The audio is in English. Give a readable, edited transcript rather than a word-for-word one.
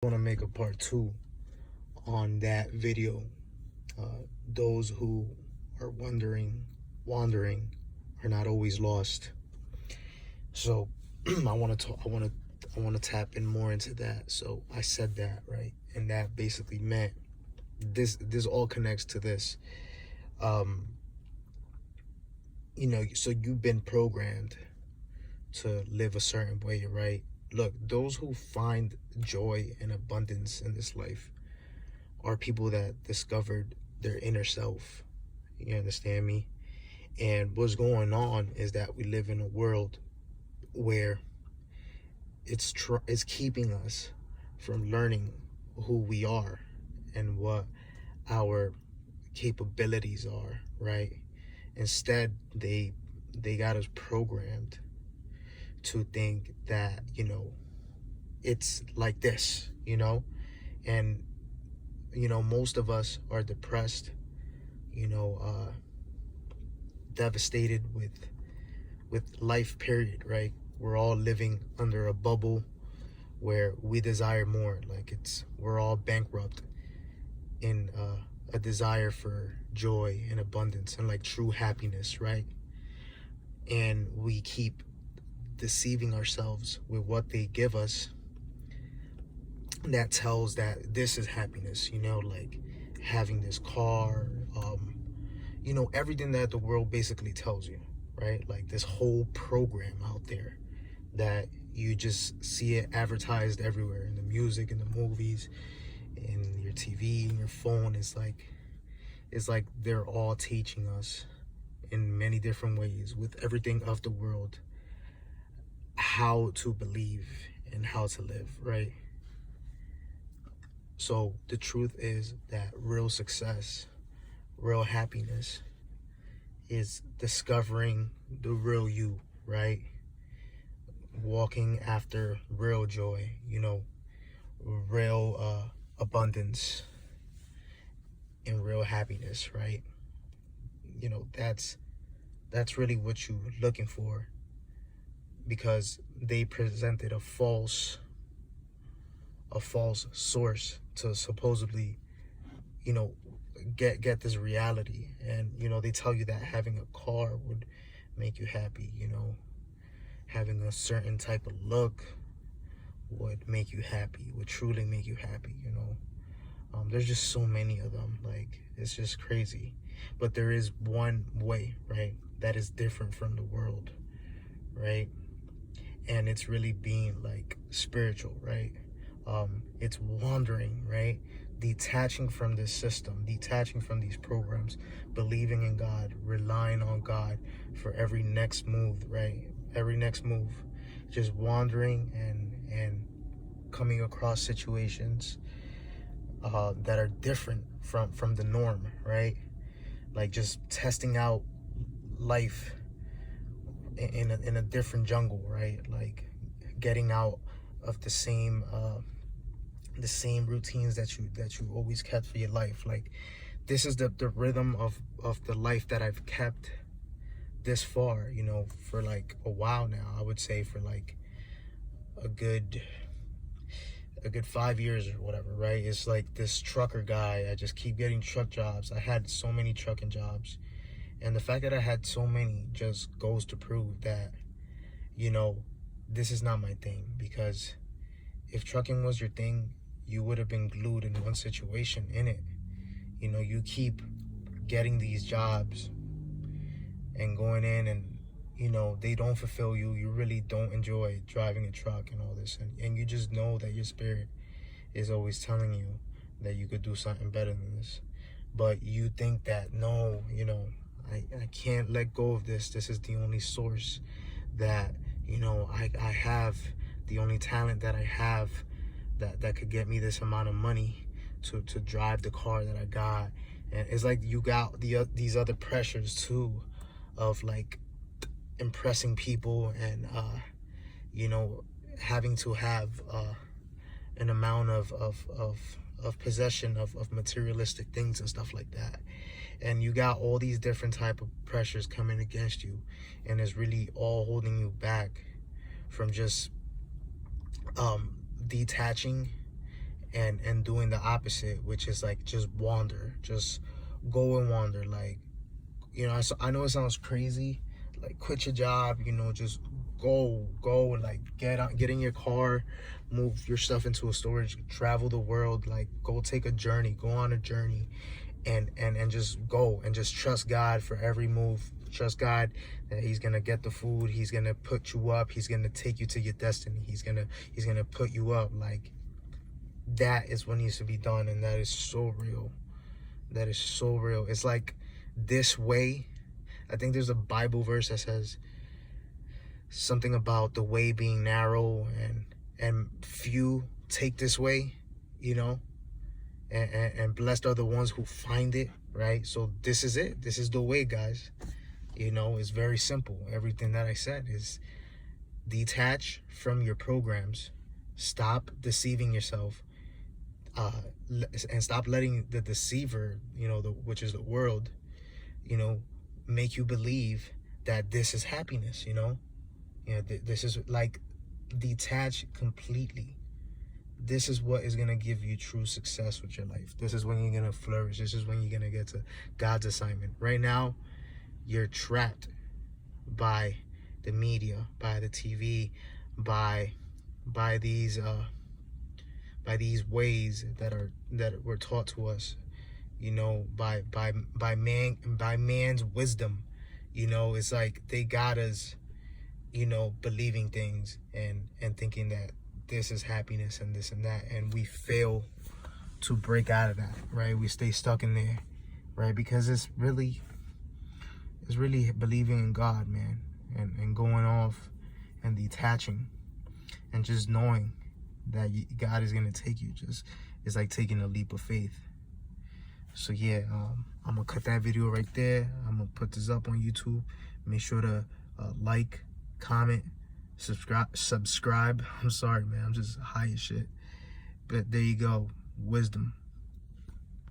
want to make a part 2 on that video. Those who are wandering are not always lost. So I want to tap in more into that. So I said that, right? And that basically meant this all connects to this. So you've been programmed to live a certain way, right? Look, those who find joy and abundance in this life are people that discovered their inner self. You understand me? And what's going on is that we live in a world where it's keeping us from learning who we are and what our capabilities are, right? Instead, they got us programmed to think that, it's like this, and most of us are depressed, devastated with life, period, right? We're all living under a bubble where we desire more. Like we're all bankrupt in a desire for joy and abundance and like true happiness, right? And we keep deceiving ourselves with what they give us that tells that this is happiness, like having this car, everything that the world basically tells you, right? Like this whole program out there that you just see it advertised everywhere, in the music, in the movies, in your TV, in your phone. It's like they're all teaching us in many different ways, with everything of the world, how to believe and how to live, right? So the truth is that real success, real happiness is discovering the real you, right? Walking after real joy, real abundance and real happiness, right? That's really what you're looking for, because they presented a false source to supposedly get this reality. And they tell you that having a car would make you happy, having a certain type of look would make you happy, would truly make you happy. There's just so many of them, like it's just crazy. But there is one way, right, that is different from the world, right? And it's really being like spiritual, right? It's wandering, right? Detaching from this system, detaching from these programs, believing in God, relying on God for every next move, right? Every next move, just wandering and coming across situations that are different from the norm, right? Like just testing out life in a different jungle, right? Like getting out of the same routines that you always kept for your life. Like this is the rhythm of the life that I've kept this far, for like a while now. I would say for like a good 5 years or whatever, right? It's like this trucker guy. I just keep getting truck jobs. I had so many trucking jobs, and the fact that I had so many just goes to prove that this is not my thing. Because if trucking was your thing, you would have been glued in one situation in it. You keep getting these jobs and going in, and they don't fulfill you. You really don't enjoy driving a truck and all this, and you just know that your spirit is always telling you that you could do something better than this. But you think that, no, I can't let go of this. This is the only source that I have, the only talent that I have that could get me this amount of money to drive the car that I got. And it's like you got these other pressures too, of like impressing people and having to have an amount of possession of materialistic things and stuff like that. And you got all these different type of pressures coming against you, and it's really all holding you back from just detaching and doing the opposite, which is like just wander, just go and wander. Like, you know, I know it sounds crazy, like quit your job, you know, just go, like get in your car, move your stuff into a storage, travel the world, like go take a journey, go on a journey, and just go and just trust God for every move. Trust God that he's gonna get the food, he's gonna put you up, he's gonna take you to your destiny, he's gonna put you up. Like, that is what needs to be done, and that is so real. That is so real. It's like, this way, I think there's a Bible verse that says something about the way being narrow and few take this way, you know, and blessed are the ones who find it, right? So this is it. This is the way, guys. You know, it's very simple. Everything that I said is detach from your programs, stop deceiving yourself, and stop letting the deceiver, you know, which is the world, you know, make you believe that this is happiness, you know. This is like, detach completely. This is what is going to give you true success with your life. This is when you're going to flourish. This is when you're going to get to God's assignment. Right now, you're trapped by the media, by the TV, by these ways that were taught to us, you know, by man's wisdom. You know, it's like they got us, you know, believing things and thinking that this is happiness and this and that, and we fail to break out of that, right? We stay stuck in there, right? Because it's really believing in God, man, and going off and detaching and just knowing that God is going to take you. Just, it's like taking a leap of faith. So yeah, I'm gonna cut that video right there. I'm gonna put this up on YouTube. Make sure to like, comment, subscribe. I'm sorry, man, I'm just high as shit. But there you go. Wisdom.